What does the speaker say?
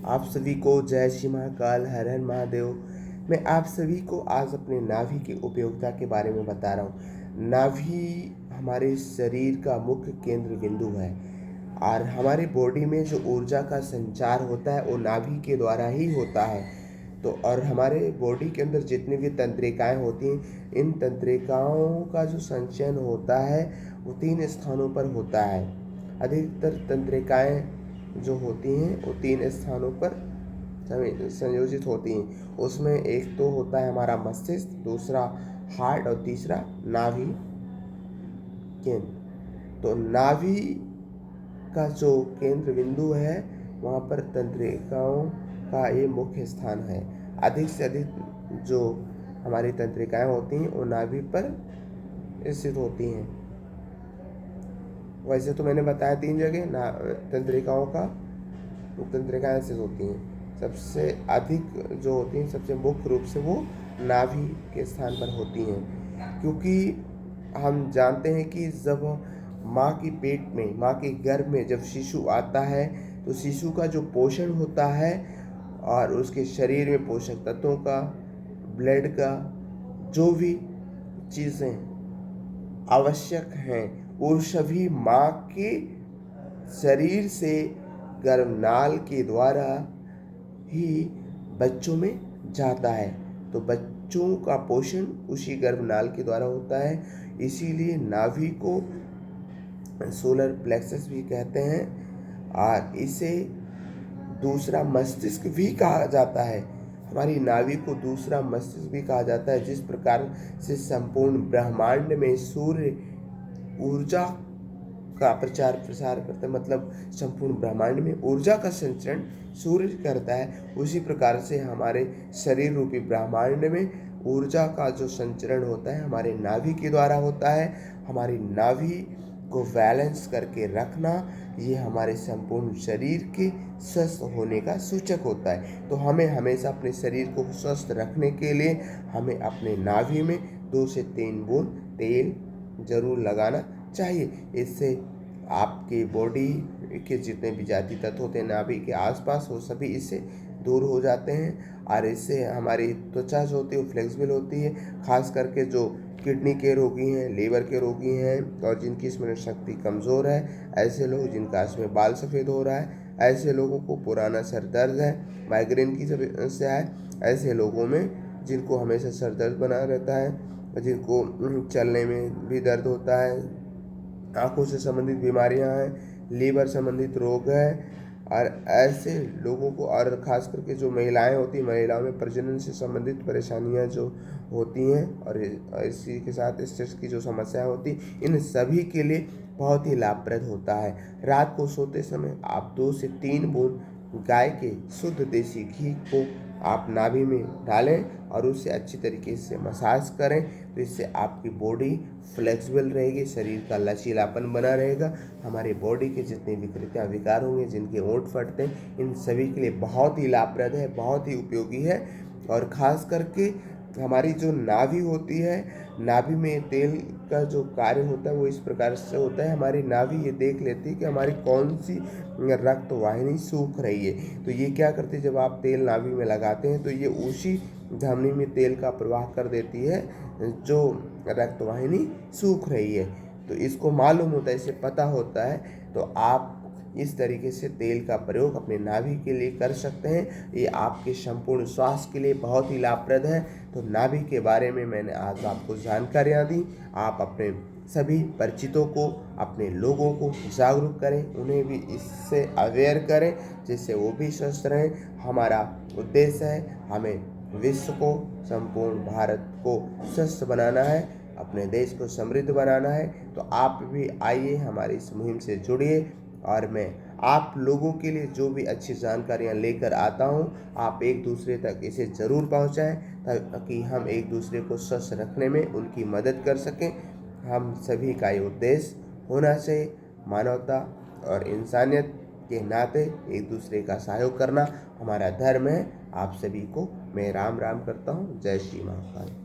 आप सभी को जय श्री महाकाल, हर हर महादेव। मैं आप सभी को आज अपने नाभि की उपयोगिता के बारे में बता रहा हूँ। नाभि हमारे शरीर का मुख्य केंद्र बिंदु है और हमारी बॉडी में जो ऊर्जा का संचार होता है वो नाभि के द्वारा ही होता है। तो और हमारे बॉडी के अंदर जितनी भी तंत्रिकाएं होती हैं, इन तंत्रिकाओं का जो संचयन होता है वो 3 स्थानों पर होता है। अधिकतर तंत्रिकाएं जो होती हैं वो 3 स्थानों पर संयोजित होती हैं। उसमें एक तो होता है हमारा मस्तिष्क, दूसरा हार्ट और तीसरा नाभि केंद्र। तो नाभि का जो केंद्र बिंदु है वहाँ पर तंत्रिकाओं का ये मुख्य स्थान है। अधिक से अधिक जो हमारी तंत्रिकाएं होती हैं वो नाभि पर स्थित होती हैं। वैसे तो मैंने बताया 3 जगह तंत्रिकाओं का, तंत्रिकाएं स्थित होती हैं। सबसे अधिक जो होती हैं, सबसे मुख्य रूप से वो नाभि के स्थान पर होती हैं, क्योंकि हम जानते हैं कि जब माँ की पेट में, माँ के गर्भ में जब शिशु आता है तो शिशु का जो पोषण होता है और उसके शरीर में पोषक तत्वों का, ब्लड का, जो भी चीज़ें आवश्यक हैं वो सभी माँ के शरीर से गर्भनाल के द्वारा ही बच्चों में जाता है। तो बच्चों का पोषण उसी गर्भनाल के द्वारा होता है। इसीलिए नाभि को सोलर प्लेक्सस भी कहते हैं और इसे दूसरा मस्तिष्क भी कहा जाता है। हमारी नाभि को दूसरा मस्तिष्क भी कहा जाता है। जिस प्रकार से संपूर्ण ब्रह्मांड में सूर्य ऊर्जा का प्रचार प्रसार करता है, मतलब संपूर्ण ब्रह्मांड में ऊर्जा का संचरण सूर्य करता है, उसी प्रकार से हमारे शरीर रूपी ब्रह्मांड में ऊर्जा का जो संचरण होता है हमारे नाभि के द्वारा होता है। हमारी नाभि को बैलेंस करके रखना ये हमारे संपूर्ण शरीर के स्वस्थ होने का सूचक होता है। तो हमें हमेशा अपने शरीर को स्वस्थ रखने के लिए हमें अपने नाभि में 2 से 3 बूंद तेल जरूर लगाना चाहिए। इससे आपके बॉडी के जितने भी जाति तत्व होते हैं नाभि के आसपास, वो सभी इससे दूर हो जाते हैं और इससे हमारी त्वचा जो होती है वो फ्लेक्सिबल होती है। खास करके जो किडनी के रोगी हैं, लीवर के रोगी हैं और जिनकी स्मरण शक्ति कमज़ोर है, ऐसे लोग, जिनका इसमें बाल सफ़ेद हो रहा है, ऐसे लोगों को, पुराना सर दर्द है, माइग्रेन की समस्या है, ऐसे लोगों में जिनको हमेशा सर दर्द बना रहता है, जिनको चलने में भी दर्द होता है, आँखों से संबंधित बीमारियां हैं, लीवर संबंधित रोग है, और ऐसे लोगों को, और ख़ास करके जो महिलाएं होती हैं, महिलाओं में प्रजनन से संबंधित परेशानियां जो होती हैं और इसी के साथ स्ट्रेस की जो समस्याएं होती, इन सभी के लिए बहुत ही लाभप्रद होता है। रात को सोते समय आप 2 से 3 बूंद गाय के शुद्ध देसी घी को आप नाभि में डालें और उसे अच्छी तरीके से मसाज करें। तो इससे आपकी बॉडी फ्लेक्सिबल रहेगी, शरीर का लचीलापन बना रहेगा। हमारी बॉडी के जितने विकृतियाँ, विकार होंगे, जिनके ओंठ फटते हैं, इन सभी के लिए बहुत ही लाभप्रद है, बहुत ही उपयोगी है। और ख़ास करके हमारी जो नाभि होती है, नाभि में तेल का जो कार्य होता है वो इस प्रकार से होता है। हमारी नाभि ये देख लेती है कि हमारी कौन सी रक्त वाहिनी सूख रही है। तो ये क्या करती है, जब आप तेल नाभि में लगाते हैं तो ये उसी धमनी में तेल का प्रवाह कर देती है जो रक्त वाहिनी सूख रही है। तो इसको मालूम होता है, इसे पता होता है। तो आप इस तरीके से तेल का प्रयोग अपने नाभि के लिए कर सकते हैं। ये आपके संपूर्ण स्वास्थ्य के लिए बहुत ही लाभप्रद है। तो नाभि के बारे में मैंने आज आपको जानकारियाँ दी। आप अपने सभी परिचितों को, अपने लोगों को जागरूक करें, उन्हें भी इससे अवेयर करें, जिससे वो भी स्वस्थ रहें। हमारा उद्देश्य है हमें विश्व को, संपूर्ण भारत को स्वस्थ बनाना है, अपने देश को समृद्ध बनाना है। तो आप भी आइए, हमारी इस मुहिम से जुड़िए और मैं आप लोगों के लिए जो भी अच्छी जानकारियाँ लेकर आता हूँ, आप एक दूसरे तक इसे ज़रूर पहुँचाएं ताकि हम एक दूसरे को स्वस्थ रखने में उनकी मदद कर सकें। हम सभी का ये उद्देश्य होना चाहिए, मानवता और इंसानियत के नाते एक दूसरे का सहयोग करना हमारा धर्म है। आप सभी को मैं राम राम करता हूँ। जय श्री महाकाल।